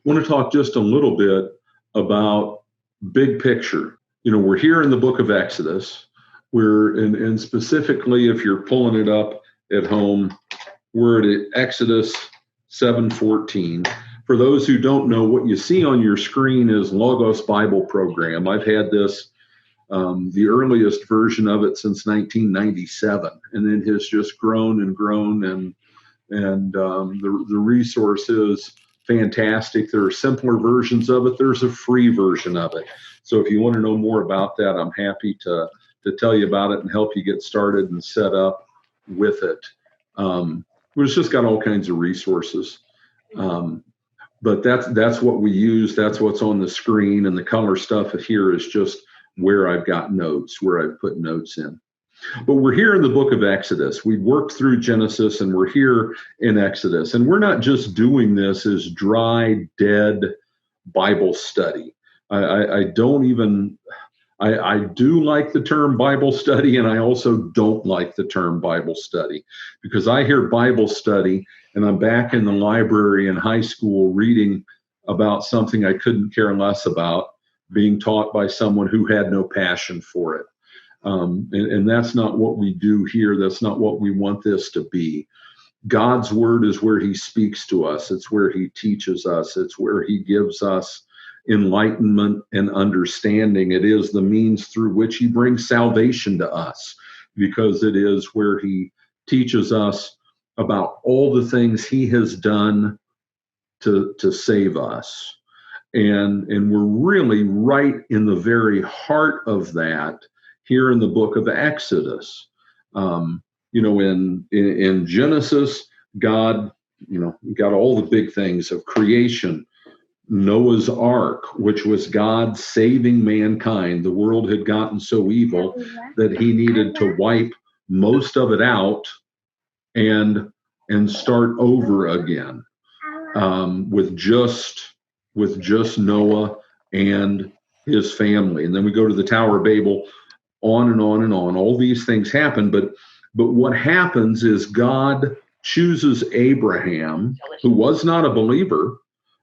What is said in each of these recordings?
want to talk just a little bit about big picture. We're here in the book of Exodus. And specifically, if you're pulling it up at home, we're at Exodus 7:14. For those who don't know, what you see on your screen is Logos Bible Program. I've had this, the earliest version of it since 1997, and it has just grown and grown, and the resource is fantastic. There are simpler versions of it. There's a free version of it. So if you want to know more about that, I'm happy to tell you about it and help you get started and set up with it. It's just got all kinds of resources. But that's what we use. That's what's on the screen, and the color stuff here is just where I've got notes, where I've put notes in. But we're here in the book of Exodus. We worked through Genesis, and we're here in Exodus. And we're not just doing this as dry, dead Bible study. I do like the term Bible study, and I also don't like the term Bible study, because I hear Bible study and I'm back in the library in high school reading about something I couldn't care less about, being taught by someone who had no passion for it. And that's not what we do here. That's not what we want this to be. God's word is where he speaks to us. It's where he teaches us. It's where he gives us enlightenment and understanding. It is the means through which he brings salvation to us, because it is where he teaches us about all the things he has done to save us. And we're really right in the very heart of that here in the book of Exodus. In Genesis, God, got all the big things of creation, Noah's Ark, which was God saving mankind. The world had gotten so evil that he needed to wipe most of it out and start over again, with just Noah and his family. And then we go to the Tower of Babel, on and on and on. All these things happen, but what happens is God chooses Abraham, who was not a believer,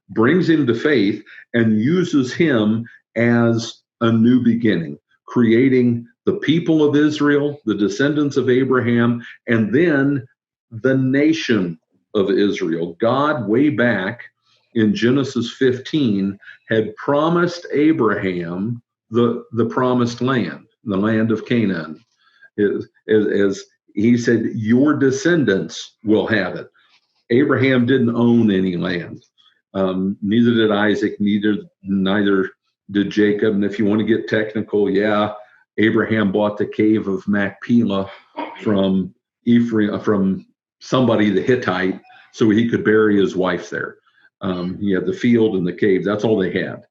brings him to faith, and uses him as a new beginning, creating the people of Israel, the descendants of Abraham, and then the nation of Israel. God, way back in Genesis 15, had promised Abraham the promised land, the land of Canaan. As he said, your descendants will have it. Abraham didn't own any land. Neither did Isaac, neither did Jacob. And if you want to get technical, Abraham bought the cave of Machpelah from Ephraim, from somebody, the Hittite, so he could bury his wife there. He had the field and the cave. That's all they had.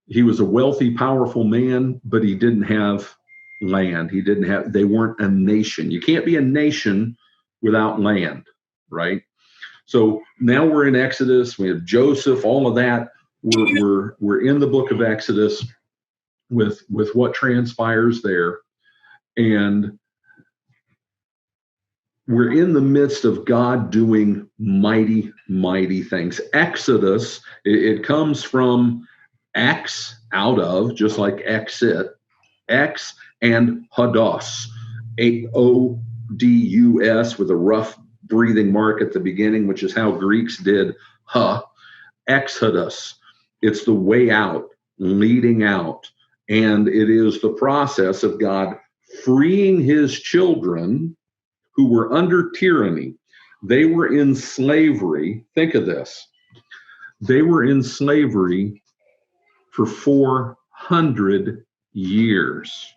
He was a wealthy, powerful man, but he didn't have land. They weren't a nation. You can't be a nation without land, right? So now we're in Exodus. We have Joseph, all of that. We're in the book of Exodus with what transpires there. And we're in the midst of God doing mighty, mighty things. Exodus, it comes from X, out of, just like exit, X, and Hados, H-O-D-U-S, with a rough breathing mark at the beginning, which is how Greeks did Exodus. It's the way out, leading out. And it is the process of God freeing his children who were under tyranny. They were in slavery. Think of this. They were in slavery for 400 years.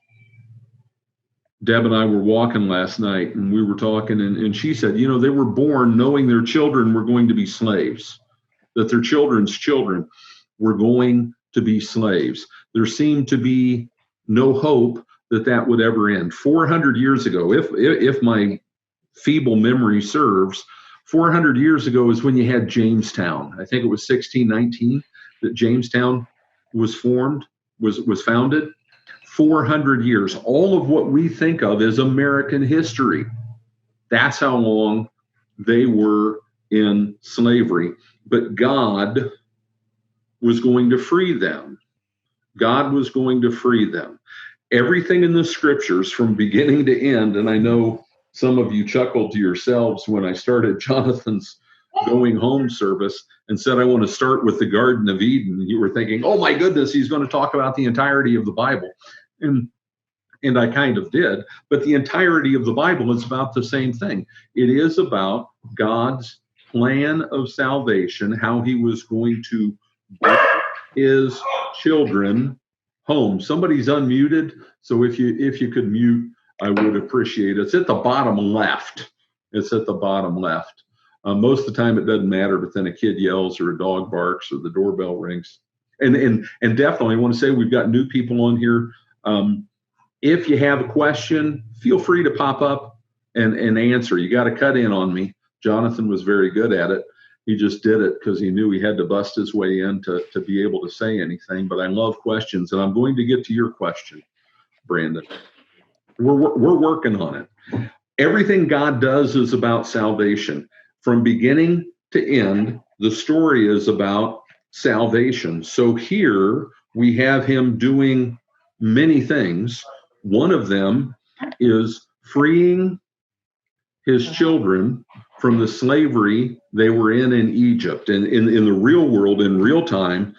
Deb and I were walking last night, and we were talking, and she said, they were born knowing their children were going to be slaves, that their children's children were going to be slaves. There seemed to be no hope that would ever end. 400 years ago, if my feeble memory serves, 400 years ago is when you had Jamestown. I think it was 1619 that Jamestown was founded. 400 years. All of what we think of as American history. That's how long they were in slavery. but God was going to free them. God was going to free them. Everything in the scriptures from beginning to end, and I know some of you chuckled to yourselves when I started Jonathan's going home service and said, I want to start with the Garden of Eden. You were thinking, oh my goodness, he's going to talk about the entirety of the Bible. And I kind of did, but the entirety of the Bible is about the same thing. It is about God's plan of salvation, how he was going to bring his children home. Somebody's unmuted, so if you could mute, I would appreciate it. It's at the bottom left. It's at the bottom left. Most of the time it doesn't matter, but then a kid yells or a dog barks or the doorbell rings. And definitely I want to say we've got new people on here. If you have a question, feel free to pop up and answer. You got to cut in on me. Jonathan was very good at it. He just did it because he knew he had to bust his way in to be able to say anything. But I love questions, and I'm going to get to your question, Brandon. We're working on it. Everything God does is about salvation. From beginning to end, the story is about salvation. So here we have him doing many things. One of them is freeing his children from the slavery they were in Egypt. And in the real world, in real time,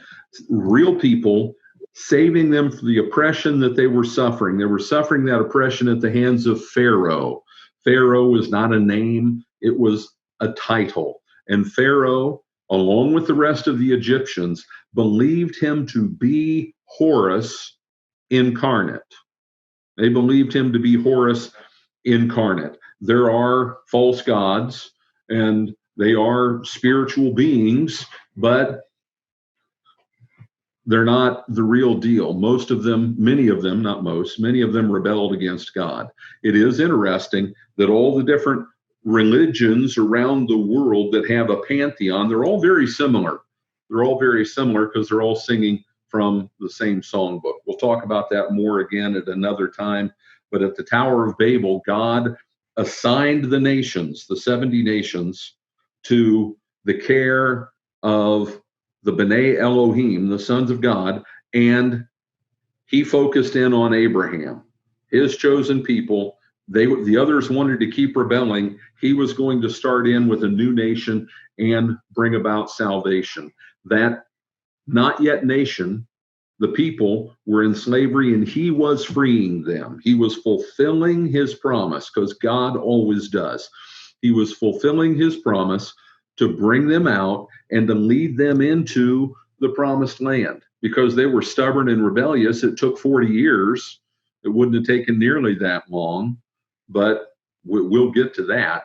real people, saving them from the oppression that they were suffering. They were suffering that oppression at the hands of Pharaoh. Pharaoh was not a name, it was a title. And Pharaoh, along with the rest of the Egyptians, believed him to be Horus incarnate. They believed him to be Horus incarnate. There are false gods and they are spiritual beings, but they're not the real deal. Most of them, many of them, not most, many of them rebelled against God. It is interesting that all the different religions around the world that have a pantheon, they're all very similar. They're all very similar because they're all singing from the same songbook. We'll talk about that more again at another time. But at the Tower of Babel, God assigned the nations, the 70 nations, to the care of the B'nai Elohim, the sons of God, and he focused in on Abraham, his chosen people. The others wanted to keep rebelling. He was going to start in with a new nation and bring about salvation. That not yet nation, the people were in slavery and he was freeing them. He was fulfilling his promise, because God always does. He was fulfilling his promise to bring them out and to lead them into the promised land. Because they were stubborn and rebellious, it took 40 years. It wouldn't have taken nearly that long, but we'll get to that.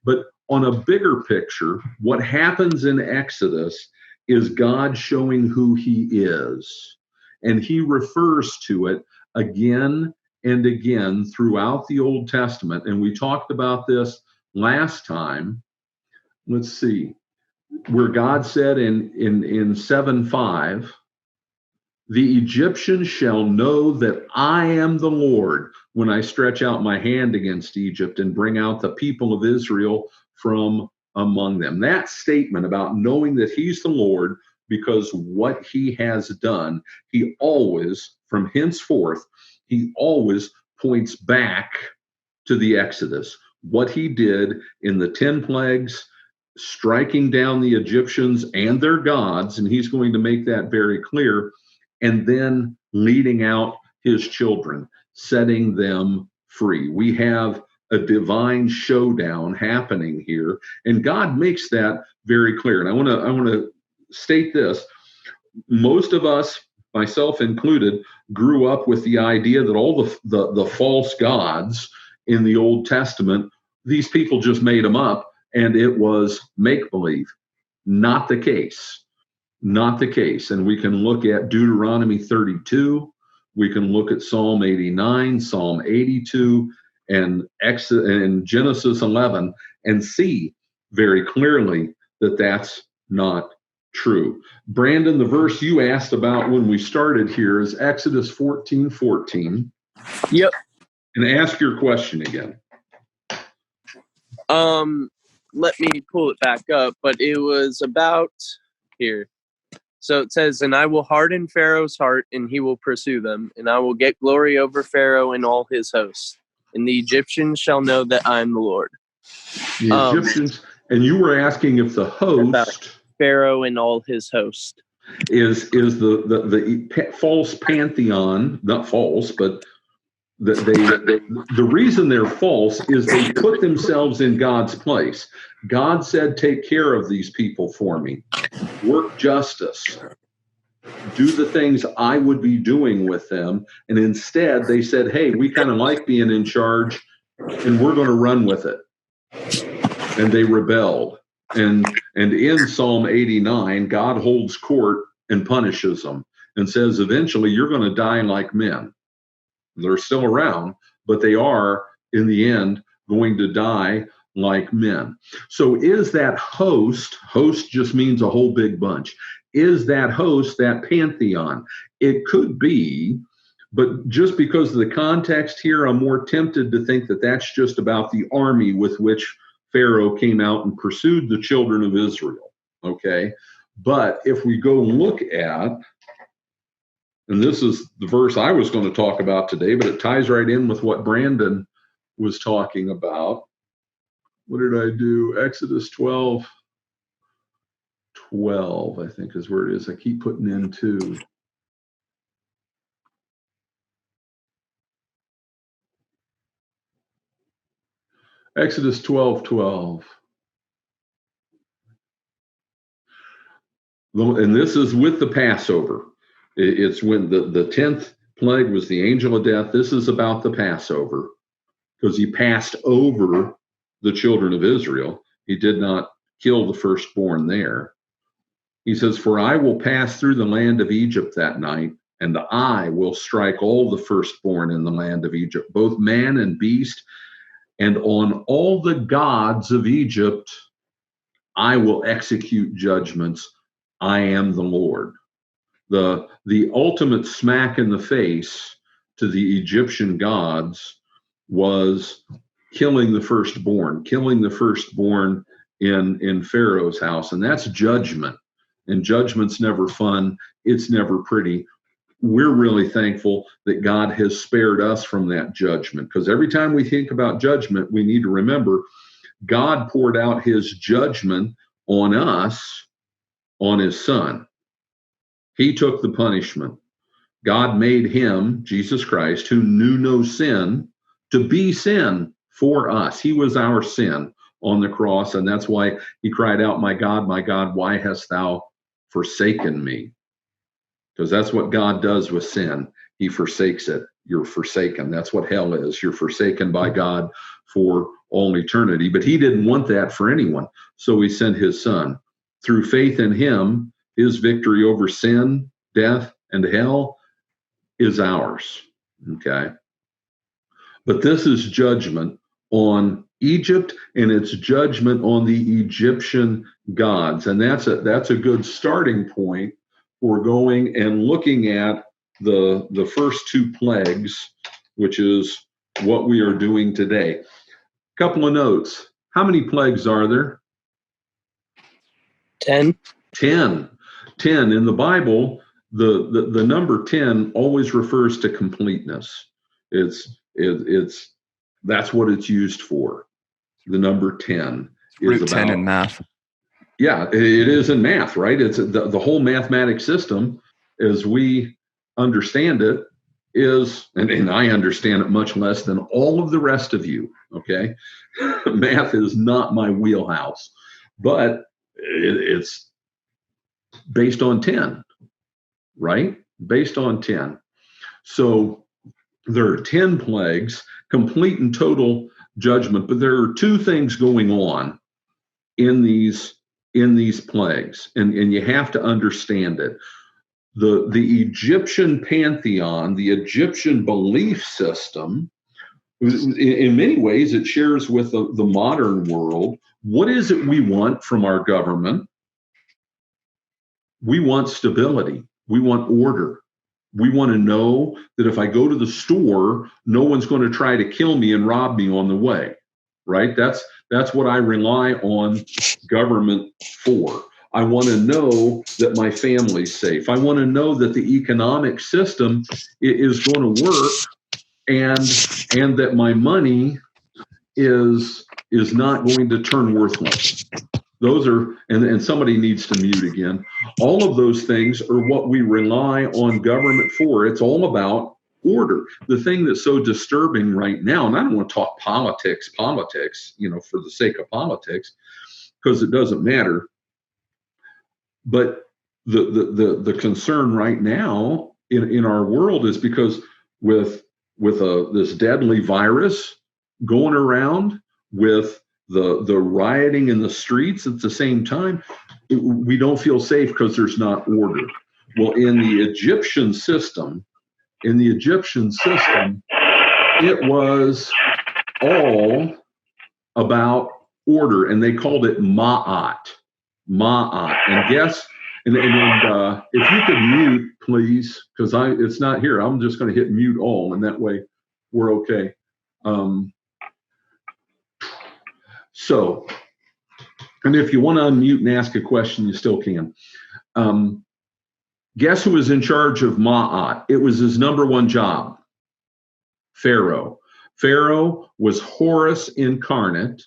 But on a bigger picture, what happens in Exodus is God showing who he is. And he refers to it again and again throughout the Old Testament. And we talked about this last time. Let's see, where God said in 7:5, the Egyptians shall know that I am the Lord when I stretch out my hand against Egypt and bring out the people of Israel from among them. That statement about knowing that he's the Lord, because what he has done, he always, from henceforth, he always points back to the Exodus. What he did in the 10 plagues, striking down the Egyptians and their gods, and he's going to make that very clear, and then leading out his children, setting them free. We have a divine showdown happening here, and God makes that very clear. And I want to state this. Most of us, myself included, grew up with the idea that all the false gods in the Old Testament, these people just made them up, and it was make-believe. Not the case. Not the case. And we can look at Deuteronomy 32. We can look at Psalm 89, Psalm 82, and Genesis 11, and see very clearly that that's not true. Brandon, the verse you asked about when we started here is Exodus 14:14. Yep. And ask your question again. let me pull it back up, but it was about here. So it says, and I will harden Pharaoh's heart, and he will pursue them, and I will get glory over Pharaoh and all his hosts. And the Egyptians shall know that I am the Lord. The Egyptians, and you were asking if the host, Pharaoh and all his hosts, is the false pantheon, not false, but the reason they're false is they put themselves in God's place. God said, take care of these people for me. Work justice. Do the things I would be doing with them. And instead, they said, hey, we kind of like being in charge, and we're going to run with it. And they rebelled. And in Psalm 89, God holds court and punishes them and says, eventually, you're going to die like men. They're still around, but they are, in the end, going to die like men. So is that host just means a whole big bunch. Is that host that pantheon? It could be, but just because of the context here, I'm more tempted to think that that's just about the army with which Pharaoh came out and pursued the children of Israel, okay? But if we go look at, and this is the verse I was going to talk about today, but it ties right in with what Brandon was talking about. What did I do? Exodus 12, I think is where it is. I keep putting in 2. Exodus 12. And this is with the Passover. It's when the 10th plague was the angel of death. This is about the Passover, because he passed over the children of Israel. He did not kill the firstborn there. He says, for I will pass through the land of Egypt that night, and I will strike all the firstborn in the land of Egypt, both man and beast, and on all the gods of Egypt I will execute judgments. I am the Lord. The ultimate smack in the face to the Egyptian gods was killing the firstborn in Pharaoh's house. And that's judgment. And judgment's never fun. It's never pretty. We're really thankful that God has spared us from that judgment, because every time we think about judgment, we need to remember God poured out his judgment on us, on his son. He took the punishment. God made him, Jesus Christ, who knew no sin, to be sin for us. He was our sin on the cross, and that's why he cried out, my God, why hast thou forsaken me? Because that's what God does with sin. He forsakes it. You're forsaken. That's what hell is. You're forsaken by God for all eternity. But he didn't want that for anyone, so he sent his son. Through faith in him, his victory over sin, death, and hell is ours, okay? But this is judgment on Egypt, and it's judgment on the Egyptian gods. And that's a good starting point for going and looking at the first 2 plagues, which is what we are doing today. Couple of notes. How many plagues are there? 10. 10. In the Bible, the number 10 always refers to completeness. It's that's what it's used for. The number 10 is about 10 in math. Yeah, it is in math, right? It's the whole mathematic system, as we understand it, is, and I understand it much less than all of the rest of you, okay? Math is not my wheelhouse, but it's based on 10, right? Based on 10. So there are 10 plagues, complete and total judgment, but there are 2 things going on in these plagues, and you have to understand it. The Egyptian pantheon, the Egyptian belief system, in many ways it shares with the modern world. What is it we want from our government? We want stability. We want order. We want to know that if I go to the store, no one's going to try to kill me and rob me on the way, right? That's what I rely on government for. I want to know that my family's safe. I want to know that the economic system is going to work, and that my money is not going to turn worthless. Those are, and somebody needs to mute again. All of those things are what we rely on government for. It's all about order. The thing that's so disturbing right now, and I don't want to talk politics, for the sake of politics, because it doesn't matter. But the concern right now in our world is because with this deadly virus going around, with the rioting in the streets at the same time, we don't feel safe because there's not order. Well, in the Egyptian system, it was all about order, and they called it Ma'at. And guess, and if you could mute, please, because it's not here. I'm just going to hit mute all, and that way we're okay. So, and if you want to unmute and ask a question, you still can. Guess who was in charge of Ma'at? It was his number one job, Pharaoh. Pharaoh was Horus incarnate,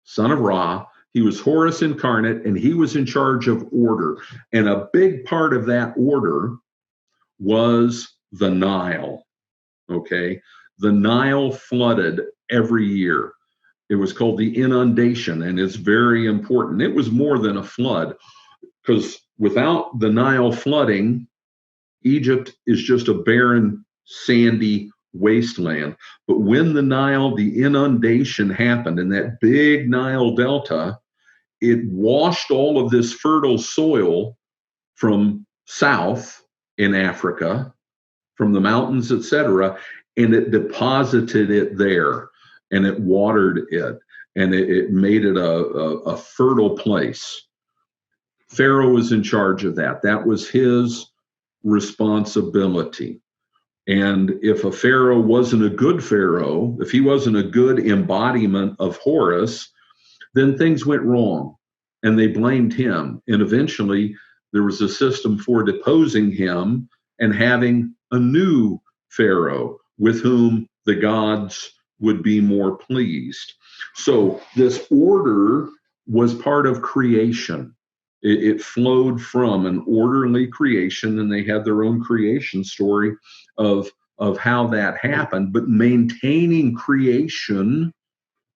son of Ra. He was Horus incarnate, and he was in charge of order. And a big part of that order was the Nile, okay? The Nile flooded every year. It was called the inundation, and it's very important. It was more than a flood, because without the Nile flooding, Egypt is just a barren, sandy wasteland. But when the inundation happened in that big Nile Delta, it washed all of this fertile soil from south in Africa, from the mountains, etc., and it deposited it there, and it watered it, and it made it a fertile place. Pharaoh was in charge of that. That was his responsibility. And if a pharaoh wasn't a good pharaoh, if he wasn't a good embodiment of Horus, then things went wrong, and they blamed him. And eventually there was a system for deposing him and having a new pharaoh with whom the gods would be more pleased. So this order was part of creation. It flowed from an orderly creation, and they had their own creation story of how that happened. But maintaining creation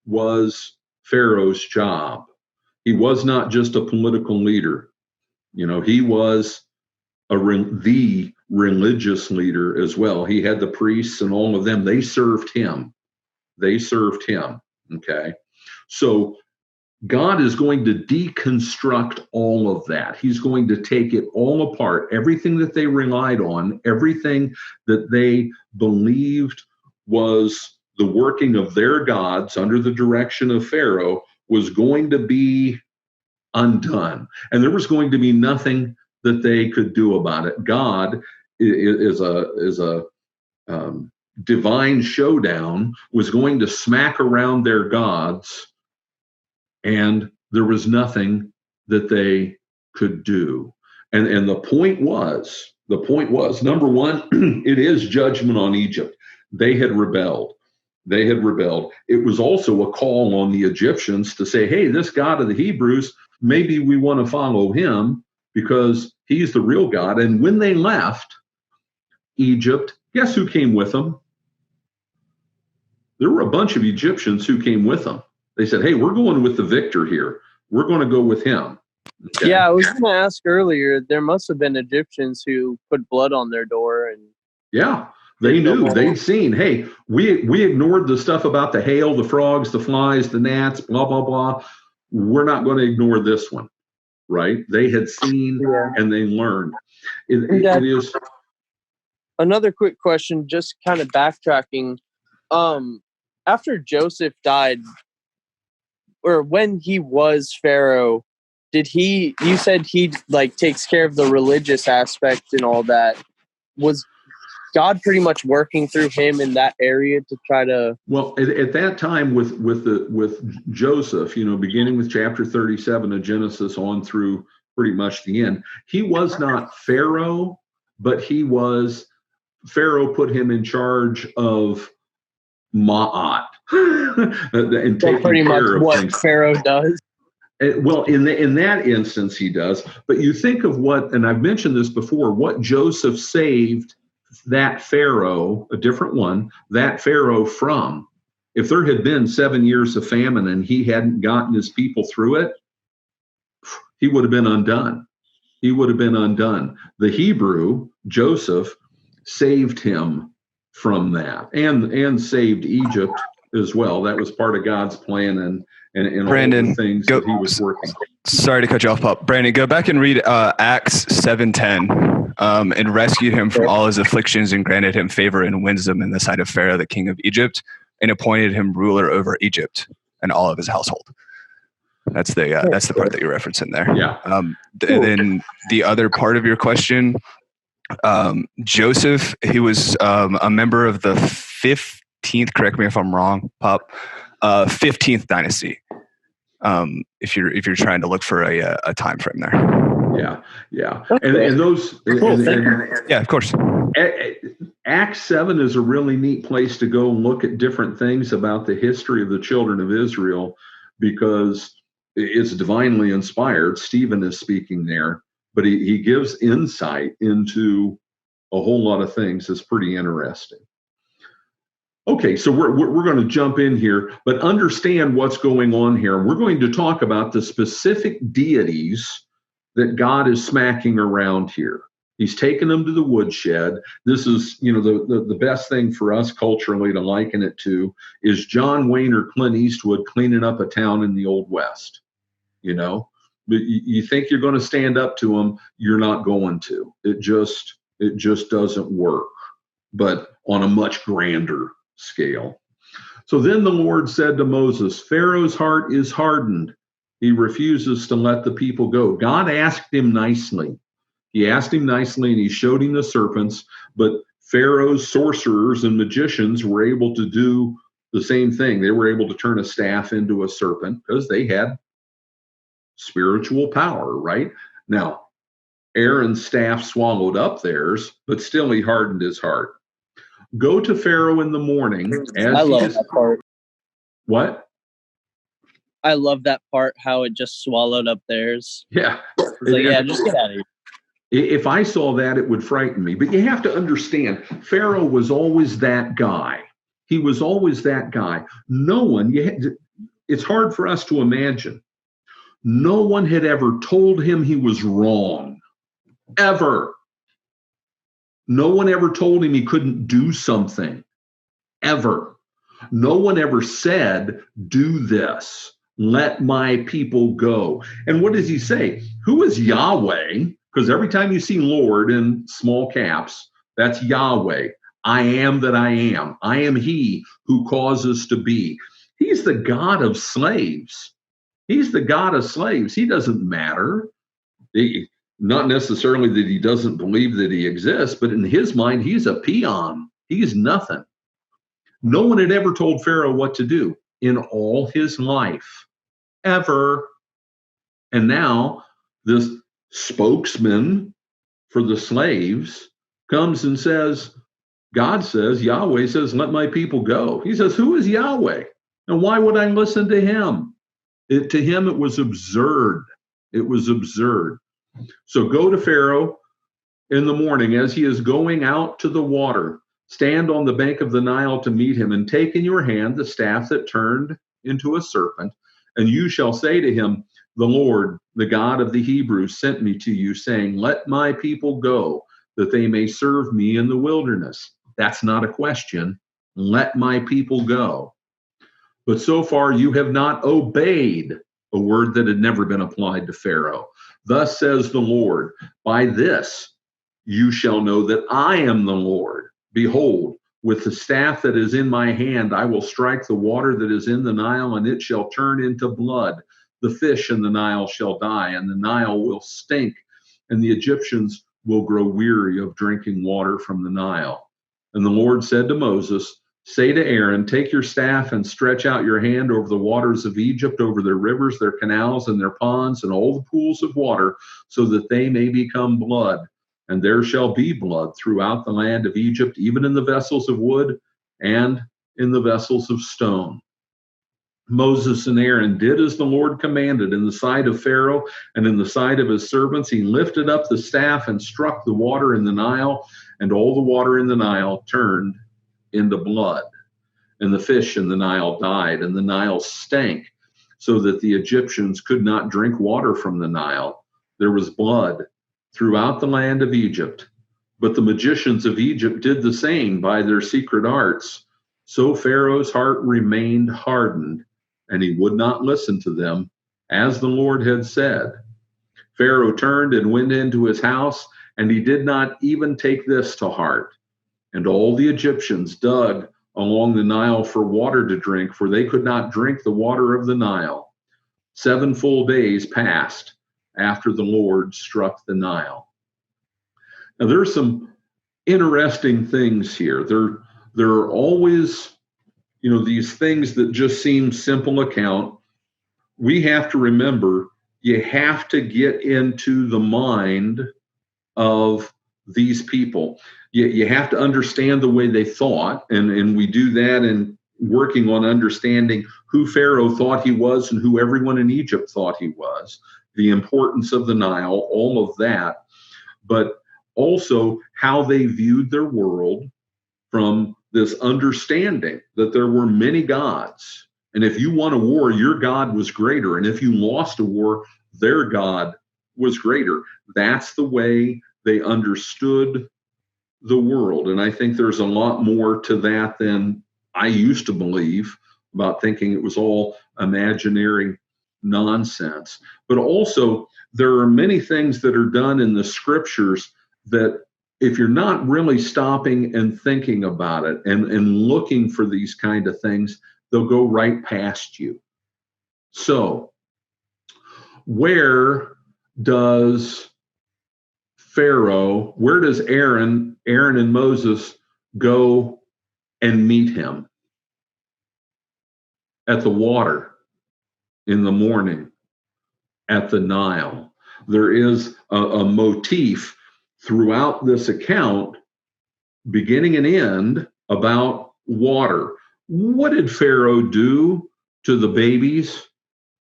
was Pharaoh's job. He was not just a political leader. He was the religious leader as well. He had the priests and all of them. They served him. Okay. So God is going to deconstruct all of that. He's going to take it all apart. Everything that they relied on, everything that they believed was the working of their gods under the direction of Pharaoh, was going to be undone. And there was going to be nothing that they could do about it. God is a divine showdown, was going to smack around their gods, and there was nothing that they could do. And the point was, number one, it is judgment on Egypt. They had rebelled. It was also a call on the Egyptians to say, hey, this God of the Hebrews, maybe we want to follow him because he's the real God. And when they left Egypt, guess who came with them? There were a bunch of Egyptians who came with them. They said, hey, we're going with the victor here. We're going to go with him. Okay? Yeah, I was going to ask earlier, there must have been Egyptians who put blood on their door. And yeah, they knew. They'd seen, hey, we ignored the stuff about the hail, the frogs, the flies, the gnats, blah, blah, blah. We're not going to ignore this one, right? They had seen and they learned. It is. Another quick question, just kind of backtracking. After Joseph died, or when he was Pharaoh, you said he takes care of the religious aspect and all that. God pretty much working through him in that area to try to? Well, at that time with Joseph, beginning with chapter 37 of Genesis on through pretty much the end, he was not Pharaoh, but Pharaoh put him in charge of Ma'at and taking Pretty much care of what things. Pharaoh does. Well, in that instance, he does. But you think of what, and I've mentioned this before, what Joseph saved that Pharaoh, a different one, that Pharaoh from. If there had been 7 years of famine and he hadn't gotten his people through it, he would have been undone. He would have been undone. The Hebrew, Joseph, saved him from that and saved Egypt as well. That was part of God's plan and Brandon, all the things that he was working. Sorry to cut you off, Pop. Brandon, go back and read Acts 7:10. And rescued him from all his afflictions and granted him favor and wisdom in the sight of Pharaoh, the king of Egypt, and appointed him ruler over Egypt and all of his household. That's the part that you're referencing there. Yeah. And then the other part of your question, Joseph, he was a member of the 15th. Correct me if I'm wrong, Pop. 15th dynasty. If you're trying to look for a time frame there. Yeah. And those. Cool. Yeah, of course. Acts 7 is a really neat place to go and look at different things about the history of the children of Israel, because it's divinely inspired. Stephen is speaking there, but he gives insight into a whole lot of things that's pretty interesting. Okay, so we're going to jump in here, but understand what's going on here. We're going to talk about the specific deities that God is smacking around here. He's taken them to the woodshed. This is, the best thing for us culturally to liken it to is John Wayne or Clint Eastwood cleaning up a town in the Old West. You think you're going to stand up to them, you're not going to. It just doesn't work, but on a much grander scale. So then the Lord said to Moses, Pharaoh's heart is hardened. He refuses to let the people go. God asked him nicely. He asked him nicely and he showed him the serpents, but Pharaoh's sorcerers and magicians were able to do the same thing. They were able to turn a staff into a serpent because they had spiritual power, right? Now, Aaron's staff swallowed up theirs, but still he hardened his heart. Go to Pharaoh in the morning. I love that part. What? I love that part, how it just swallowed up theirs. Yeah. It's like, just get out of here. If I saw that, it would frighten me. But you have to understand, Pharaoh was always that guy. He was always that guy. It's hard for us to imagine. No one had ever told him he was wrong, ever. No one ever told him he couldn't do something, ever. No one ever said, do this, let my people go. And what does he say? Who is Yahweh? Because every time you see Lord in small caps, that's Yahweh. I am that I am. I am he who causes to be. He's the God of slaves. He's the God of slaves. He doesn't matter. Not necessarily that he doesn't believe that he exists, but in his mind, he's a peon. He's nothing. No one had ever told Pharaoh what to do in all his life, ever. And now this spokesman for the slaves comes and says, God says, Yahweh says, let my people go. He says, who is Yahweh? And why would I listen to him? To him, it was absurd. It was absurd. So go to Pharaoh in the morning as he is going out to the water. Stand on the bank of the Nile to meet him, and take in your hand the staff that turned into a serpent. And you shall say to him, the Lord, the God of the Hebrews, sent me to you, saying, let my people go, that they may serve me in the wilderness. That's not a question. Let my people go. But so far you have not obeyed, a word that had never been applied to Pharaoh. Thus says the Lord, by this you shall know that I am the Lord. Behold, with the staff that is in my hand, I will strike the water that is in the Nile, and it shall turn into blood. The fish in the Nile shall die, and the Nile will stink, and the Egyptians will grow weary of drinking water from the Nile. And the Lord said to Moses, say to Aaron, take your staff and stretch out your hand over the waters of Egypt, over their rivers, their canals, and their ponds, and all the pools of water, so that they may become blood. And there shall be blood throughout the land of Egypt, even in the vessels of wood and in the vessels of stone. Moses and Aaron did as the Lord commanded in the sight of Pharaoh and in the sight of his servants. He lifted up the staff and struck the water in the Nile, and all the water in the Nile turned into blood. And the fish in the Nile died, and the Nile stank, so that the Egyptians could not drink water from the Nile. There was blood throughout the land of Egypt. But the magicians of Egypt did the same by their secret arts. So Pharaoh's heart remained hardened, and he would not listen to them, as the Lord had said. Pharaoh turned and went into his house, and he did not even take this to heart. And all the Egyptians dug along the Nile for water to drink, for they could not drink the water of the Nile. 7 full days passed after the Lord struck the Nile. Now, there's some interesting things here. There are always, these things that just seem simple account. We have to remember, you have to get into the mind of these people. You have to understand the way they thought, and we do that in working on understanding who Pharaoh thought he was and who everyone in Egypt thought he was, the importance of the Nile, all of that, but also how they viewed their world from this understanding that there were many gods. And if you won a war, your God was greater. And if you lost a war, their God was greater. That's the way they understood the world. And I think there's a lot more to that than I used to believe, about thinking it was all imaginary nonsense. But also, there are many things that are done in the scriptures that, if you're not really stopping and thinking about it and looking for these kind of things, they'll go right past you. So, where does Aaron and Moses go and meet him? At the water in the morning, at the Nile. There is a motif throughout this account, beginning and end, about water. What did Pharaoh do to the babies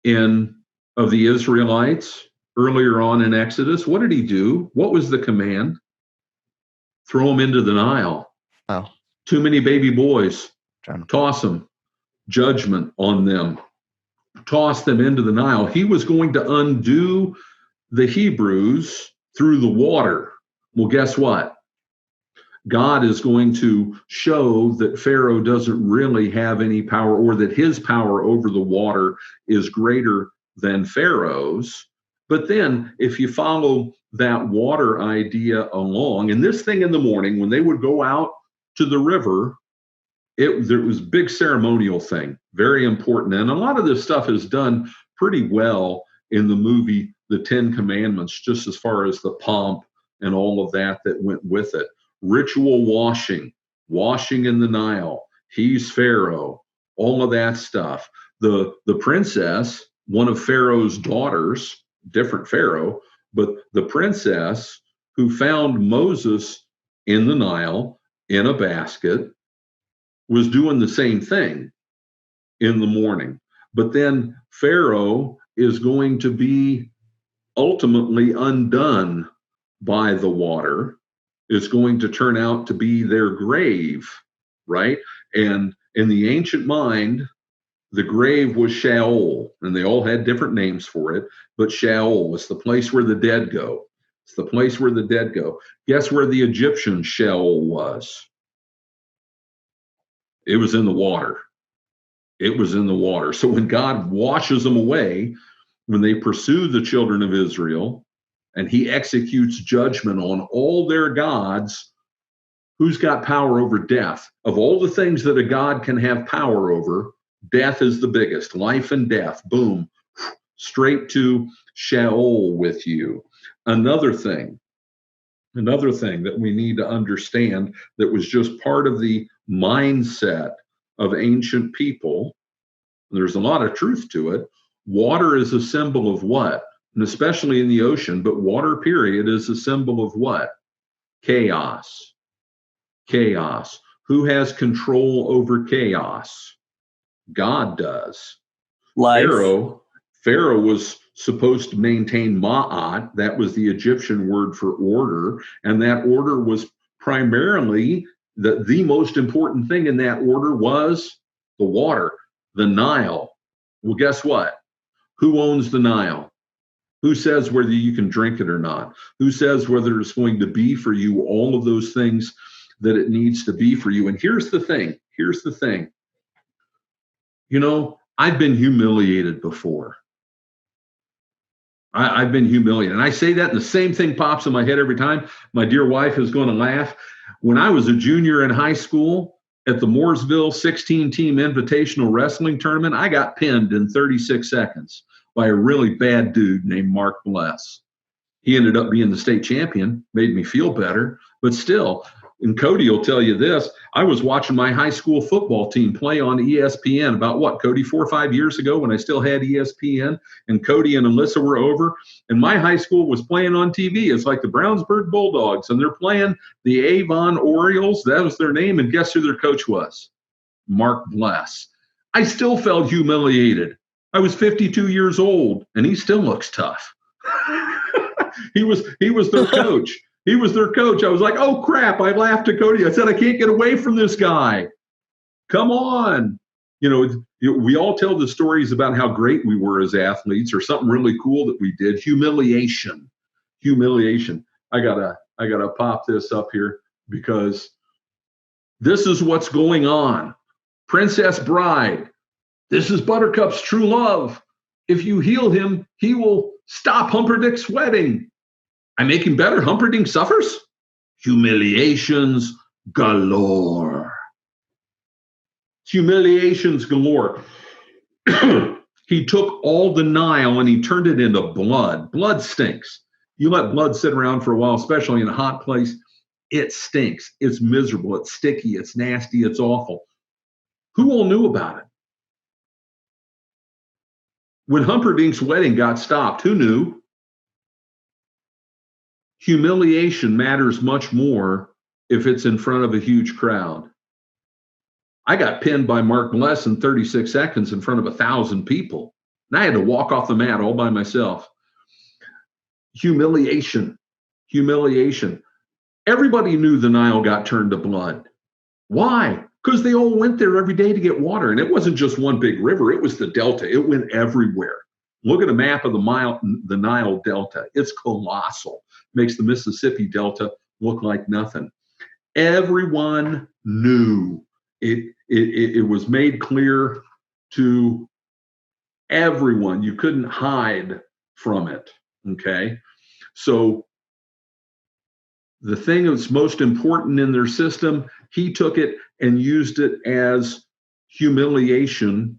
of the Israelites earlier on in Exodus? What did he do? What was the command? Throw them into the Nile. Oh. Too many baby boys. Toss them. Judgment on them. Toss them into the Nile. He was going to undo the Hebrews through the water. Well, guess what? God is going to show that Pharaoh doesn't really have any power, or that his power over the water is greater than Pharaoh's. But then, if you follow that water idea along, and this thing in the morning, when they would go out to the river, there was a big ceremonial thing, very important. And a lot of this stuff is done pretty well in the movie The 10 Commandments, just as far as the pomp and all of that went with it. Ritual washing in the Nile. He's Pharaoh, all of that stuff. The princess, one of Pharaoh's daughters, different Pharaoh, but the princess who found Moses in the Nile in a basket, was doing the same thing in the morning. But then Pharaoh is going to be ultimately undone by the water. It's going to turn out to be their grave, right? And in the ancient mind, the grave was Sheol, and they all had different names for it, but Sheol was the place where the dead go. It's the place where the dead go. Guess where the Egyptian Sheol was? It was in the water. It was in the water. So when God washes them away, when they pursue the children of Israel, and he executes judgment on all their gods, who's got power over death? Of all the things that a God can have power over, death is the biggest. Life and death, boom, straight to Sheol with you. Another thing, Another thing that we need to understand that was just part of the mindset of ancient people, there's a lot of truth to it. Water is a symbol of what? And especially in the ocean, but water, period, is a symbol of what? Chaos. Chaos. Who has control over chaos? God does. Life. Pharaoh was supposed to maintain ma'at. That was the Egyptian word for order. And that order was primarily the most important thing in that order was the water, the Nile. Well, guess what? Who owns the Nile? Who says whether you can drink it or not? Who says whether it's going to be for you all of those things that it needs to be for you? And here's the thing. You know, I've been humiliated before. I've been humiliated. And I say that, and the same thing pops in my head every time. My dear wife is going to laugh. When I was a junior in high school at the Mooresville 16-team invitational wrestling tournament, I got pinned in 36 seconds by a really bad dude named Mark Bless. He ended up being the state champion, made me feel better, but still. And Cody will tell you this, I was watching my high school football team play on ESPN about what, Cody, 4 or 5 years ago when I still had ESPN, and Cody and Alyssa were over, and my high school was playing on TV. It's like the Brownsburg Bulldogs, and they're playing the Avon Orioles. That was their name, and guess who their coach was? Mark Bless. I still felt humiliated. I was 52 years old, and he still looks tough. He was their coach. He was their coach. I was like, oh, crap. I laughed at Cody. I said, I can't get away from this guy. Come on. You know, we all tell the stories about how great we were as athletes or something really cool that we did. Humiliation. I gotta pop this up here because this is what's going on. Princess Bride. This is Buttercup's true love. If you heal him, he will stop Humperdinck's wedding. I make him better. Humperdinck suffers. Humiliations galore. Humiliations galore. He took all the Nile and he turned it into blood. Blood stinks. You let blood sit around for a while, especially in a hot place, it stinks. It's miserable. It's sticky. It's nasty. It's awful. Who all knew about it? When Humperdinck's wedding got stopped, who knew? Humiliation matters much more if it's in front of a huge crowd. I got pinned by Mark Bless in 36 seconds in front of 1,000 people. And I had to walk off the mat all by myself. Humiliation. Everybody knew the Nile got turned to blood. Why? Because they all went there every day to get water. And it wasn't just one big river. It was the Delta. It went everywhere. Look at a map of the Nile Delta. It's colossal. Makes the Mississippi Delta look like nothing. Everyone knew it. It was made clear to everyone. You couldn't hide from it. Okay. So the thing that's most important in their system, he took it and used it as humiliation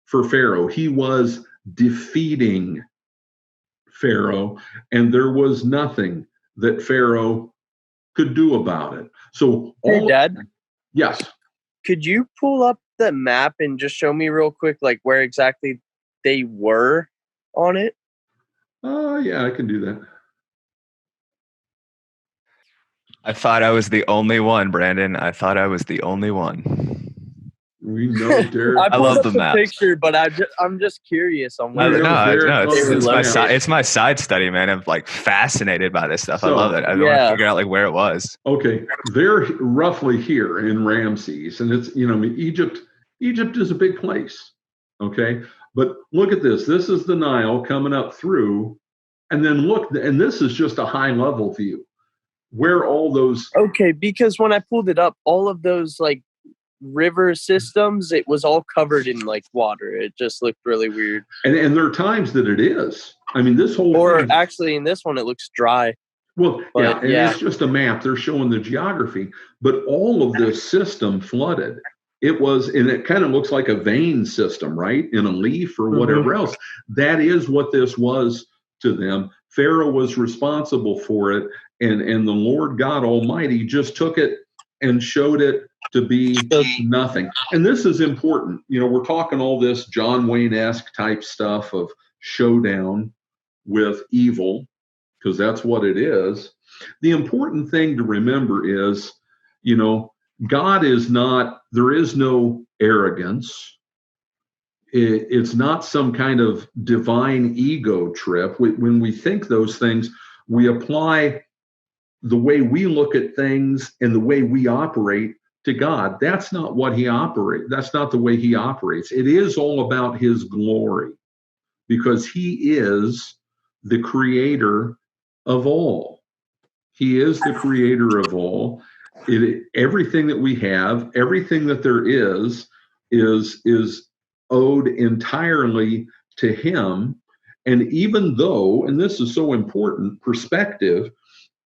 for Pharaoh. He was defeating Pharaoh, and there was nothing that Pharaoh could do about it. So, hey, Dad. Yes. Could you pull up the map and just show me real quick, like where exactly they were on it? Yeah, I can do that. I thought I was the only one, Brandon. I thought I was the only one. We know, Derek. I love the map picture, but I'm just curious on where. It's my side study, man. I'm like fascinated by this stuff. I love it. I want to figure out like where it was. Okay, they're roughly here in Ramses, and it's Egypt. Egypt is a big place. Okay, but look at this. This is the Nile coming up through, and then look, and this is just a high level view where all those. Okay, because when I pulled it up, all of those like river systems, it was all covered in like water. It just looked really weird. And there are times that it is. I mean, this whole thing, actually in this one it looks dry. Well, it's just a map. They're showing the geography, but all of this system flooded. It was, and it kind of looks like a vein system, right? In a leaf or whatever else. That is what this was to them. Pharaoh was responsible for it, and the Lord God Almighty just took it and showed it to be nothing. And this is important. We're talking all this John Wayne-esque type stuff of showdown with evil, because that's what it is. The important thing to remember is, God is not, there is no arrogance. It's not some kind of divine ego trip. When we think those things, we apply the way we look at things and the way we operate to God. That's not what he operates. That's not the way he operates. It is all about his glory, because he is the creator of all. He is the creator of all. Everything that we have, everything that there is owed entirely to him. And even though, and this is so important, perspective,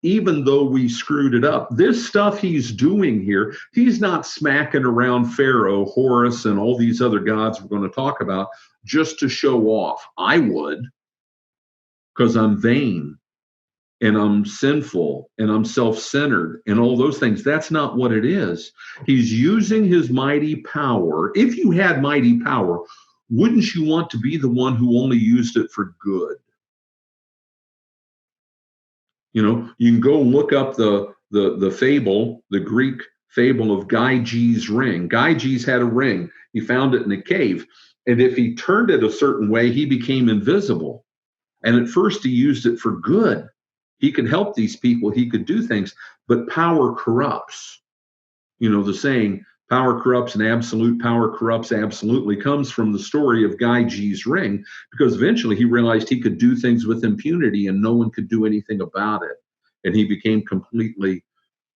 even though we screwed it up, this stuff he's doing here, he's not smacking around Pharaoh, Horus, and all these other gods we're going to talk about just to show off. I would, because I'm vain and I'm sinful and I'm self-centered and all those things. That's not what it is. He's using his mighty power. If you had mighty power, wouldn't you want to be the one who only used it for good? You can go look up the fable, the Greek fable of Gyges' ring. Gyges had a ring. He found it in a cave. And if he turned it a certain way, he became invisible. And at first he used it for good. He could help these people. He could do things. But power corrupts. The saying, power corrupts and absolute power corrupts absolutely, comes from the story of Gyges' ring, because eventually he realized he could do things with impunity and no one could do anything about it. And he became completely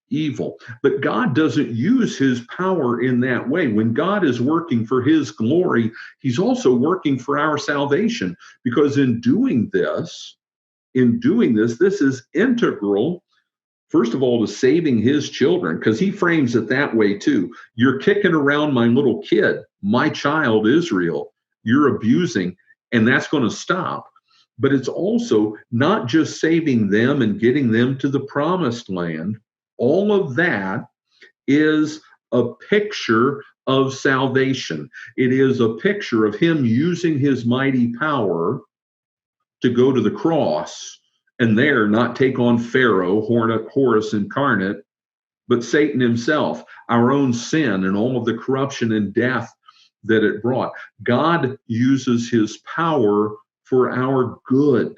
evil. But God doesn't use his power in that way. When God is working for his glory, he's also working for our salvation, because in doing this, this is integral, first of all, to saving his children, because he frames it that way too. You're kicking around my little kid, my child Israel, you're abusing, and that's going to stop. But it's also not just saving them and getting them to the promised land. All of that is a picture of salvation. It is a picture of him using his mighty power to go to the cross and there not take on Pharaoh, Horus incarnate, but Satan himself, our own sin and all of the corruption and death that it brought. God uses his power for our good.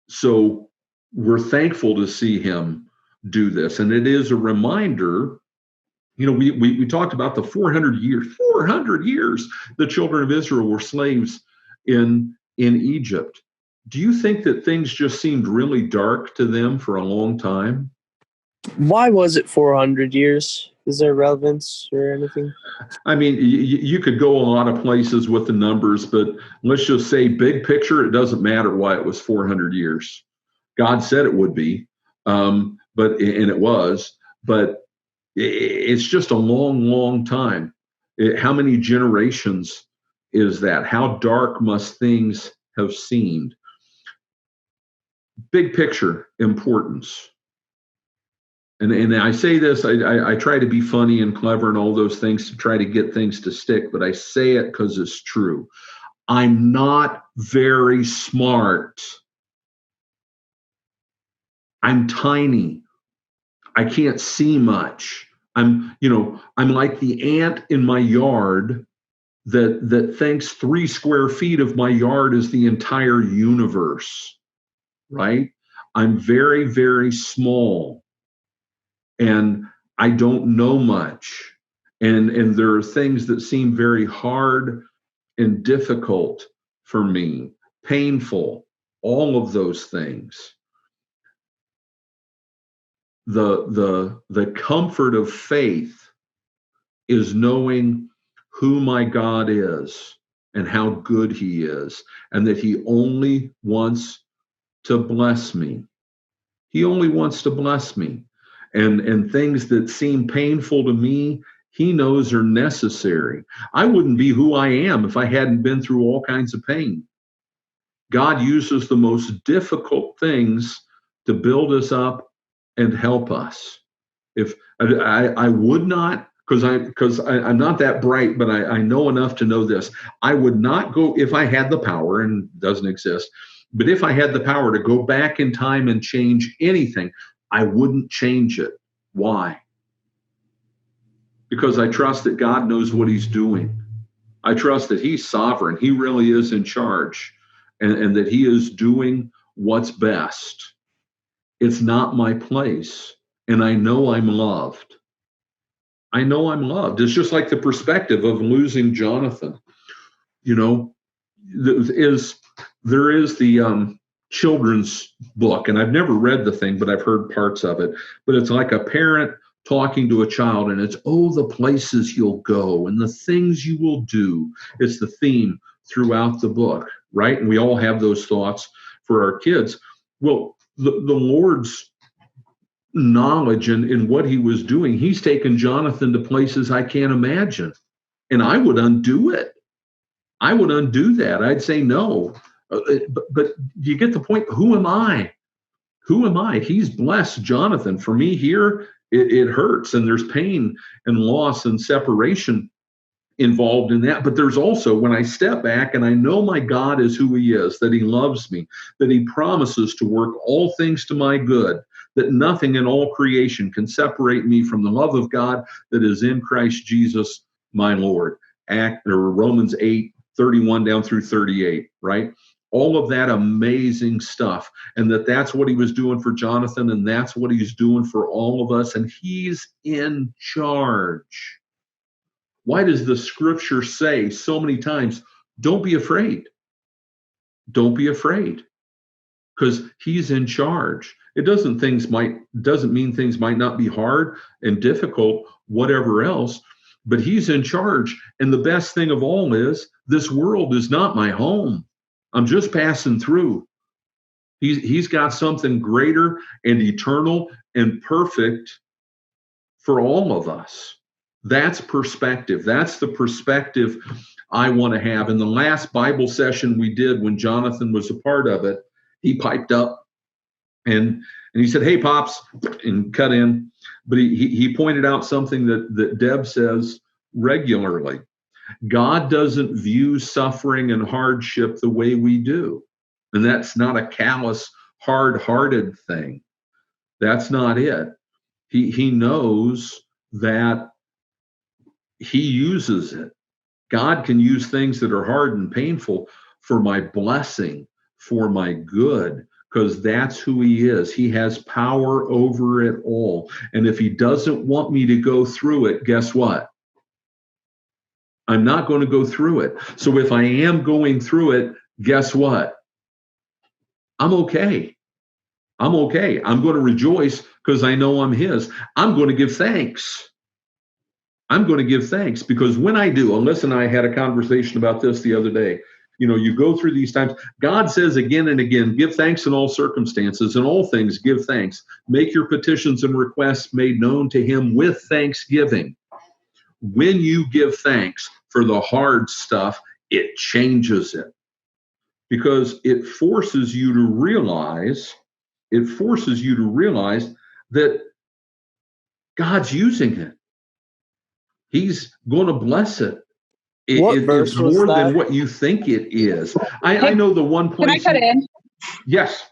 So we're thankful to see him do this. And it is a reminder, we talked about the 400 years the children of Israel were slaves in Egypt. Do you think that things just seemed really dark to them for a long time? Why was it 400 years? Is there relevance or anything? I mean, you could go a lot of places with the numbers, but let's just say big picture, it doesn't matter why it was 400 years. God said it would be, and it was, but it's just a long, long time. How many generations is that? How dark must things have seemed? Big picture importance. And I say this, I try to be funny and clever and all those things to try to get things to stick, but I say it because it's true. I'm not very smart. I'm tiny. I can't see much. I'm like the ant in my yard that thinks 3 square feet of my yard is the entire universe, right? I'm very, very small. And I don't know much. And there are things that seem very hard and difficult for me, painful, all of those things. The comfort of faith is knowing who my God is and how good he is, and that he only wants to bless me. He only wants to bless me. And things that seem painful to me, he knows are necessary. I wouldn't be who I am if I hadn't been through all kinds of pain. God uses the most difficult things to build us up and help us. If I would not, because I'm not that bright, but I know enough to know this. I would not go, if I had the power, and it doesn't exist, but if I had the power to go back in time and change anything, I wouldn't change it. Why? Because I trust that God knows what he's doing. I trust that he's sovereign. He really is in charge, and that he is doing what's best. It's not my place, and I know I'm loved. I know I'm loved. It's just like the perspective of losing Jonathan. You know, there is the children's book, and I've never read the thing, but I've heard parts of it. But it's like a parent talking to a child, and it's, oh, the places you'll go and the things you will do. It's the theme throughout the book, right? And we all have those thoughts for our kids. Well, the Lord's knowledge in what he was doing, he's taken Jonathan to places I can't imagine. And I would undo it. I would undo that. I'd say no. But you get the point. Who am I? Who am I? He's blessed Jonathan. For me here, it hurts, and there's pain and loss and separation involved in that. But there's also, when I step back and I know my God is who he is, that he loves me, that he promises to work all things to my good, that nothing in all creation can separate me from the love of God that is in Christ Jesus, my Lord. Romans 8:31 down through 38, right? All of that amazing stuff. And that's what he was doing for Jonathan, and that's what he's doing for all of us. And he's in charge. Why does the scripture say so many times, don't be afraid? Don't be afraid. Because he's in charge. It doesn't mean things might not be hard and difficult, whatever else, but he's in charge. And the best thing of all is, this world is not my home. I'm just passing through. He's got something greater and eternal and perfect for all of us. That's perspective. That's the perspective I want to have. In the last Bible session we did, when Jonathan was a part of it, he piped up and he said, "Hey, Pops," and cut in. But he pointed out something that Deb says regularly. God doesn't view suffering and hardship the way we do. And that's not a callous, hard-hearted thing. That's not it. He knows that he uses it. God can use things that are hard and painful for my blessing, for my good, because that's who he is. He has power over it all. And if he doesn't want me to go through it, guess what? I'm not going to go through it. So if I am going through it, guess what? I'm okay. I'm okay. I'm going to rejoice because I know I'm his. I'm going to give thanks. I'm going to give thanks because when I do, Alyssa and I had a conversation about this the other day. You know, you go through these times. God says again and again, give thanks in all circumstances. In all things, give thanks. Make your petitions and requests made known to him with thanksgiving. When you give thanks for the hard stuff, it changes it. Because it forces you to realize that God's using it. He's going to bless it. It's more than what you think it is. I know the one place. Can I cut in? Yes.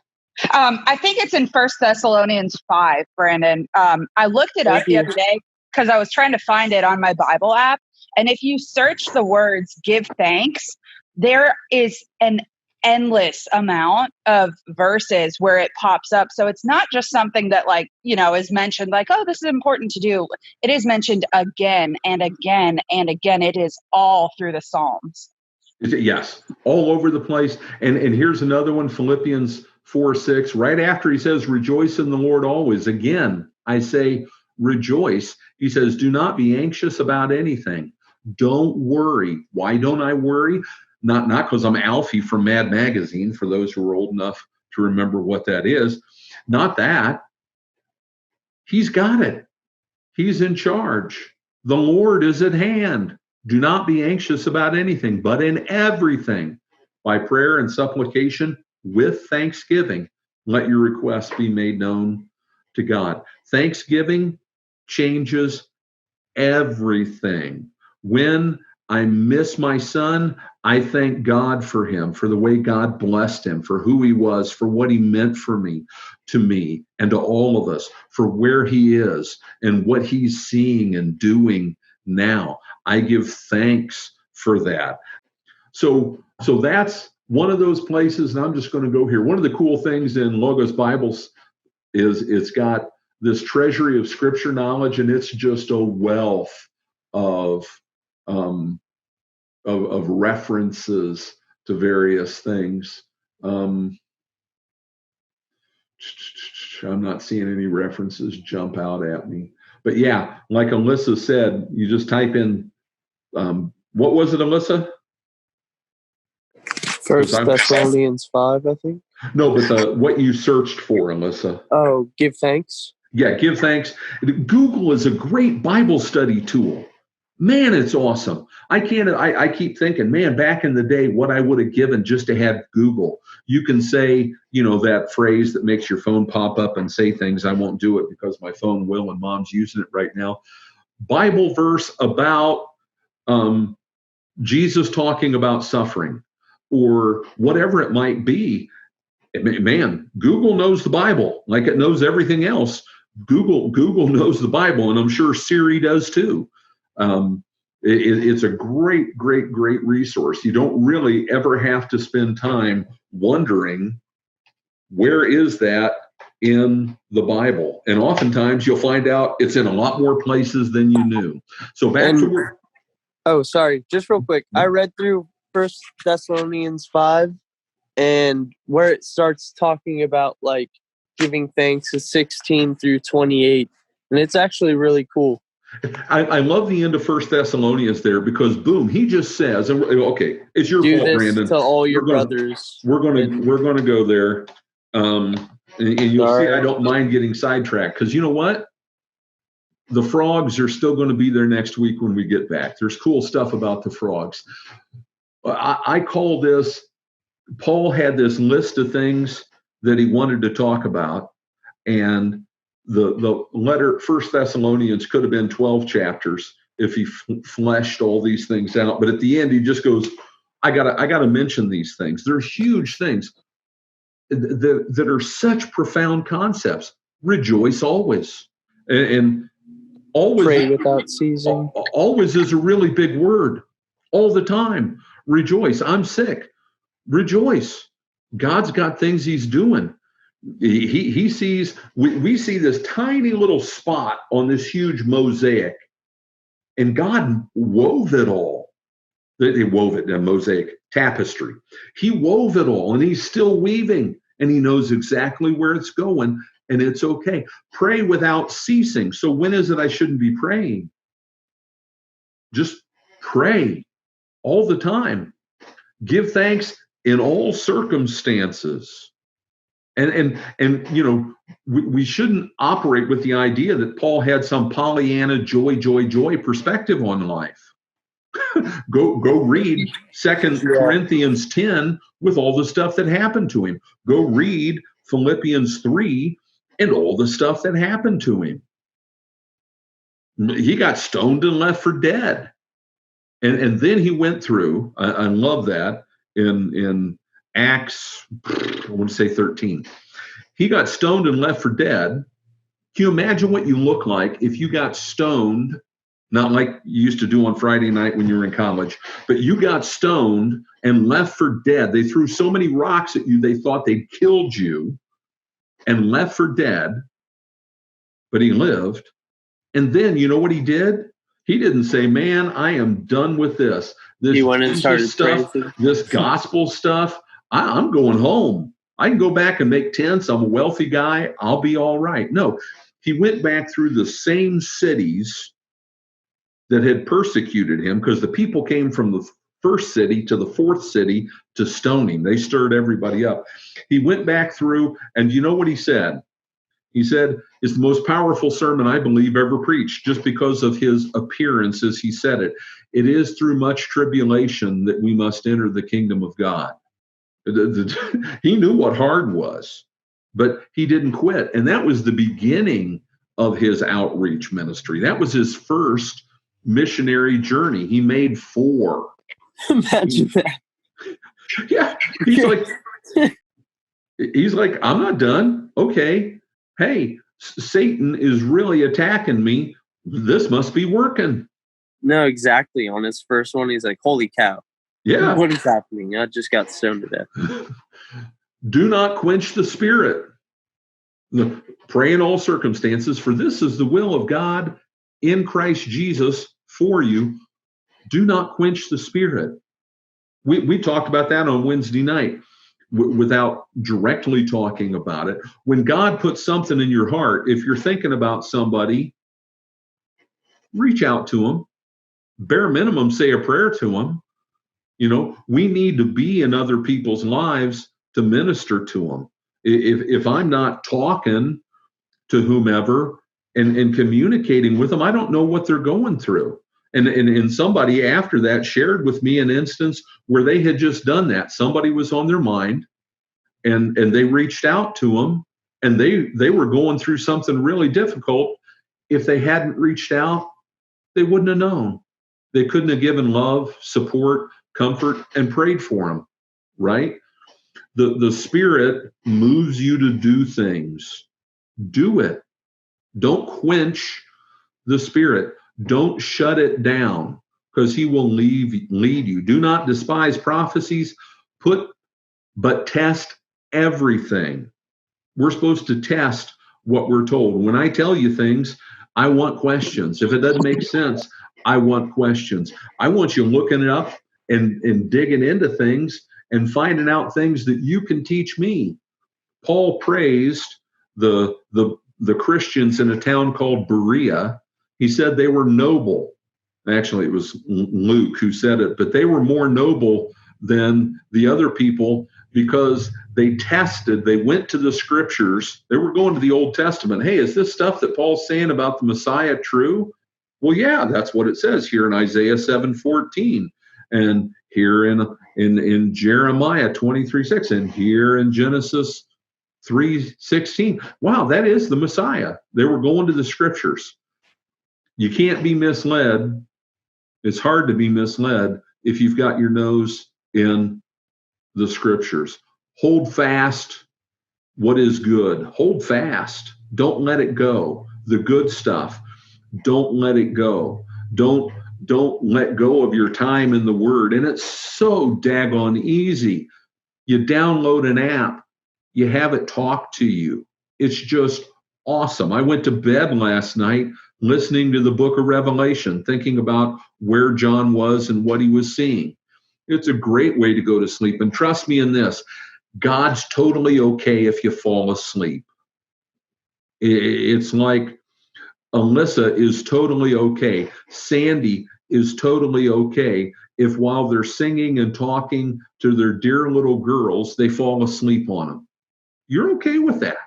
I think it's in 1 Thessalonians 5, Brandon. I looked it up the other day because I was trying to find it on my Bible app. And if you search the words give thanks, there is an endless amount of verses where it pops up. So it's not just something that is mentioned like, oh, this is important to do. It is mentioned again and again and again. It is all through the Psalms. Yes, all over the place. And here's another one, Philippians 4:6, right after he says, rejoice in the Lord always. Again, I say rejoice. He says, do not be anxious about anything. Don't worry. Why don't I worry? Not because I'm Alfie from Mad Magazine, for those who are old enough to remember what that is. Not that. He's got it. He's in charge. The Lord is at hand. Do not be anxious about anything, but in everything, by prayer and supplication, with thanksgiving, let your requests be made known to God. Thanksgiving changes everything. When I miss my son, I thank God for him, for the way God blessed him, for who he was, for what he meant for me, and to all of us, for where he is and what he's seeing and doing now. I give thanks for that. So that's one of those places, and I'm just going to go here. One of the cool things in Logos Bibles is it's got this treasury of scripture knowledge, and it's just a wealth of references to various things. I'm not seeing any references jump out at me, but yeah, like Alyssa said, you just type in what was it, Alyssa? 1 Thessalonians 5, I think. No, but what you searched for, Alyssa. Oh, give thanks. Yeah, give thanks. Google is a great Bible study tool. Man, it's awesome. I keep thinking, man, back in the day, what I would have given just to have Google. You can say, that phrase that makes your phone pop up and say things. I won't do it because my phone will, and Mom's using it right now. Bible verse about Jesus talking about suffering, or whatever it might be. Man, Google knows the Bible like it knows everything else. Google knows the Bible, and I'm sure Siri does too. It's a great resource. You don't really ever have to spend time wondering where is that in the Bible, and oftentimes you'll find out it's in a lot more places than you knew. So oh, sorry, just real quick. I read through 1 Thessalonians 5, and where it starts talking about like giving thanks is 16 through 28, and it's actually really cool. I love the end of 1 Thessalonians there, because boom, he just says, okay, it's your fault, Brandon. To all your brothers. We're gonna go there, and you'll see I don't mind getting sidetracked, because you know what? The frogs are still going to be there next week when we get back. There's cool stuff about the frogs. I call this, Paul had this list of things that he wanted to talk about, and the letter 1 Thessalonians could have been 12 chapters if he fleshed all these things out. But at the end, he just goes, I gotta mention these things. They're huge things that are such profound concepts. Rejoice always, and always, pray without ceasing. Always is a really big word. All the time. Rejoice. I'm sick. Rejoice. God's got things he's doing. He sees, we see this tiny little spot on this huge mosaic, and God wove it all. They wove it in a mosaic tapestry. He wove it all, and he's still weaving, and he knows exactly where it's going, and it's okay. Pray without ceasing. So when is it I shouldn't be praying? Just pray all the time. Give thanks in all circumstances. And we shouldn't operate with the idea that Paul had some Pollyanna joy perspective on life. Go read 2 Corinthians 10 with all the stuff that happened to him. Go read Philippians 3 and all the stuff that happened to him. He got stoned and left for dead. And then he went through, I love that, in Acts, I want to say 13. He got stoned and left for dead. Can you imagine what you look like if you got stoned, not like you used to do on Friday night when you were in college, but you got stoned and left for dead. They threw so many rocks at you, they thought they'd killed you, and left for dead, but he lived. And then you know what he did? He didn't say, man, I am done with this. He went and started stuff, this gospel stuff. I'm going home. I can go back and make tents. I'm a wealthy guy. I'll be all right. No, he went back through the same cities that had persecuted him, because the people came from the first city to the fourth city to stone him. They stirred everybody up. He went back through, and you know what he said? He said, it's the most powerful sermon I believe ever preached, just because of his appearance as he said it. It is through much tribulation that we must enter the kingdom of God. He knew what hard was, but he didn't quit. And that was the beginning of his outreach ministry. That was his first missionary journey. He made 4. Imagine that. Yeah. He's like, I'm not done. Okay. Hey, Satan is really attacking me. This must be working. No, exactly. On his first one, he's like, holy cow. Yeah. What is happening? I just got stoned to death. Do not quench the spirit. Pray in all circumstances, for this is the will of God in Christ Jesus for you. Do not quench the spirit. We talked about that on Wednesday night without directly talking about it. When God puts something in your heart, if you're thinking about somebody, reach out to them. Bare minimum, say a prayer to them. You know, we need to be in other people's lives to minister to them. If I'm not talking to whomever and communicating with them, I don't know what they're going through. And somebody after that shared with me an instance where they had just done that. Somebody was on their mind, and they reached out to them, and they were going through something really difficult. If they hadn't reached out, they wouldn't have known. They couldn't have given love, support, comfort, and prayed for them, right? The Spirit moves you to do things. Do it. Don't quench the Spirit. Don't shut it down, because he will lead you. Do not despise prophecies, but test everything. We're supposed to test what we're told. When I tell you things, I want questions. If it doesn't make sense, I want questions. I want you looking it up and digging into things and finding out things that you can teach me. Paul praised the Christians in a town called Berea. He said they were noble. Actually, it was Luke who said it, but they were more noble than the other people because they went to the scriptures. They were going to the Old Testament. Hey, is this stuff that Paul's saying about the Messiah true? Well, yeah, that's what it says here in Isaiah 7:14, and here in Jeremiah 23:6, and here in Genesis 3:16. Wow, that is the Messiah. They were going to the scriptures. You can't be misled. It's hard to be misled if you've got your nose in the scriptures. Hold fast what is good. Hold fast. Don't let it go. The good stuff. Don't let it go. Don't let go of your time in the Word. And it's so daggone easy. You download an app. You have it talk to you. It's just awesome. I went to bed last night listening to the book of Revelation, thinking about where John was and what he was seeing. It's a great way to go to sleep. And trust me in this, God's totally okay if you fall asleep. It's like Alyssa is totally okay. Sandy is totally okay if while they're singing and talking to their dear little girls, they fall asleep on them. You're okay with that.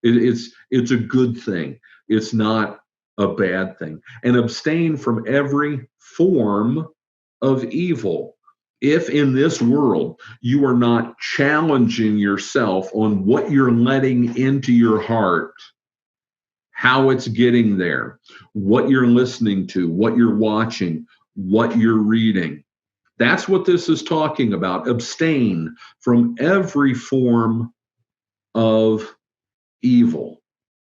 It's a good thing. It's not a bad thing. And abstain from every form of evil. If in this world you are not challenging yourself on what you're letting into your heart, how it's getting there, what you're listening to, what you're watching, what you're reading, that's what this is talking about. Abstain from every form of evil.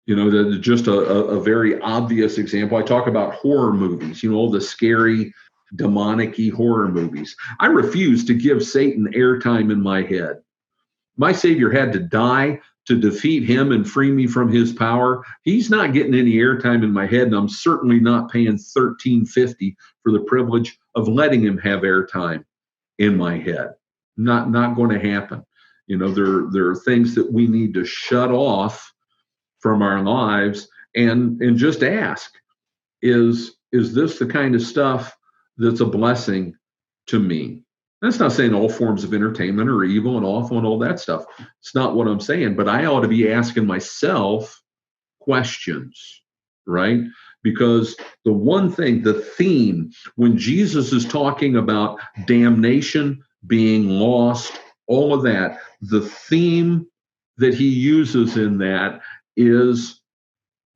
You know, just a very obvious example. I talk about horror movies, you know, the scary, demonic-y horror movies. I refuse to give Satan airtime in my head. My Savior had to die to defeat him and free me from his power. He's not getting any airtime in my head, and I'm certainly not paying $13.50 for the privilege of letting him have airtime in my head. Not going to happen. You know, there are things that we need to shut off from our lives and just ask, is this the kind of stuff that's a blessing to me? That's not saying all forms of entertainment are evil and awful and all that stuff. It's not what I'm saying, but I ought to be asking myself questions, right? Because the one thing, the theme, when Jesus is talking about damnation, being lost, all of that, the theme that he uses in that is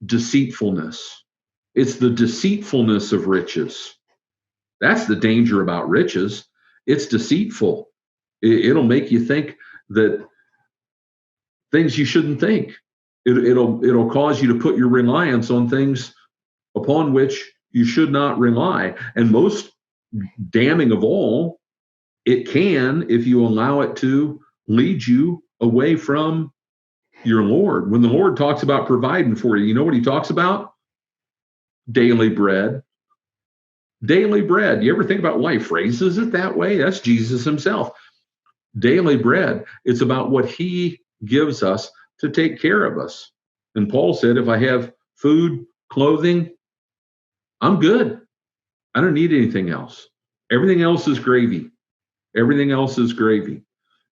deceitfulness. It's the deceitfulness of riches. That's the danger about riches. It's deceitful. It'll make you think that things you shouldn't think. It'll cause you to put your reliance on things upon which you should not rely. And most damning of all, it can, if you allow it to, lead you away from your Lord. When the Lord talks about providing for you, you know what he talks about? Daily bread. Daily bread. You ever think about why he phrases it that way? That's Jesus himself. Daily bread. It's about what he gives us to take care of us. And Paul said, if I have food, clothing, I'm good. I don't need anything else. Everything else is gravy. Everything else is gravy.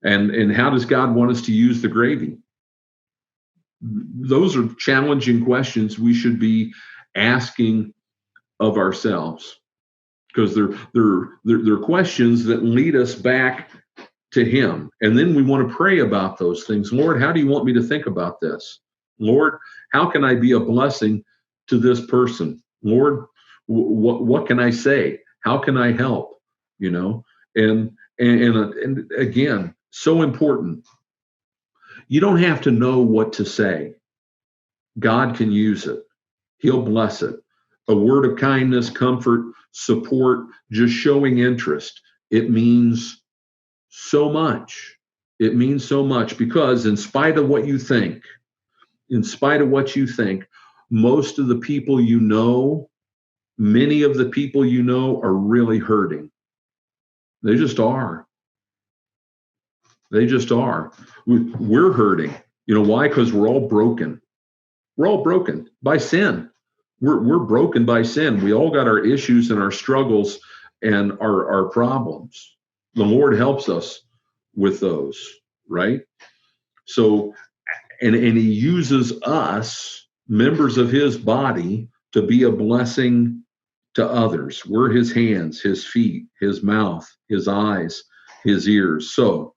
And how does God want us to use the gravy? Those are challenging questions we should be asking of ourselves, because they're questions that lead us back to him. And then we want to pray about those things. Lord, how do you want me to think about this? Lord, how can I be a blessing to this person? Lord, what can I say? How can I help? You know, and again, so important. You don't have to know what to say. God can use it. He'll bless it. A word of kindness, comfort, support, just showing interest. It means so much. It means so much, because in spite of what you think, most of the people you know, many of the people you know are really hurting. They just are. They just are. We're hurting. You know why? Because we're all broken. We're all broken by sin. We're broken by sin. We all got our issues and our struggles and our problems. The Lord helps us with those, right? So, and he uses us, members of his body, to be a blessing to others. We're his hands, his feet, his mouth, his eyes, his ears. So,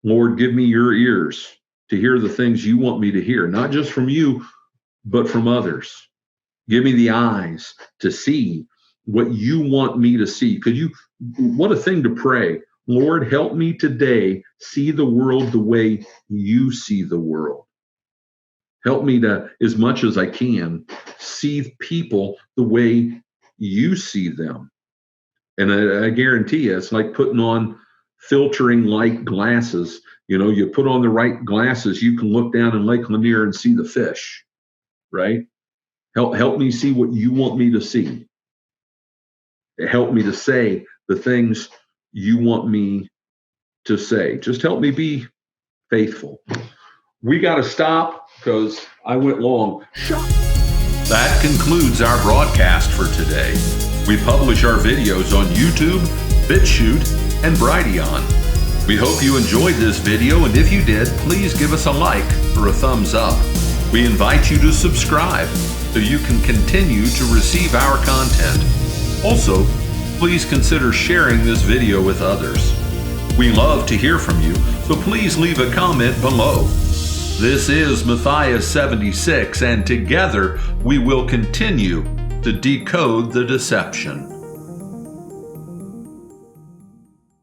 Lord, give me your ears to hear the things you want me to hear, not just from you, but from others. Give me the eyes to see what you want me to see. What a thing to pray. Lord, help me today see the world the way you see the world. Help me to, as much as I can, see people the way you see them. And I guarantee you, it's like putting on filtering light glasses. You know, you put on the right glasses, you can look down in Lake Lanier and see the fish, right? Help me see what you want me to see. Help me to say the things you want me to say. Just help me be faithful. We got to stop because I went long. That concludes our broadcast for today. We publish our videos on YouTube, BitChute, and Brighteon. We hope you enjoyed this video, and if you did, please give us a like or a thumbs up. We invite you to subscribe so you can continue to receive our content. Also, please consider sharing this video with others. We love to hear from you, so please leave a comment below. This is Matthias 76, and together we will continue to decode the deception.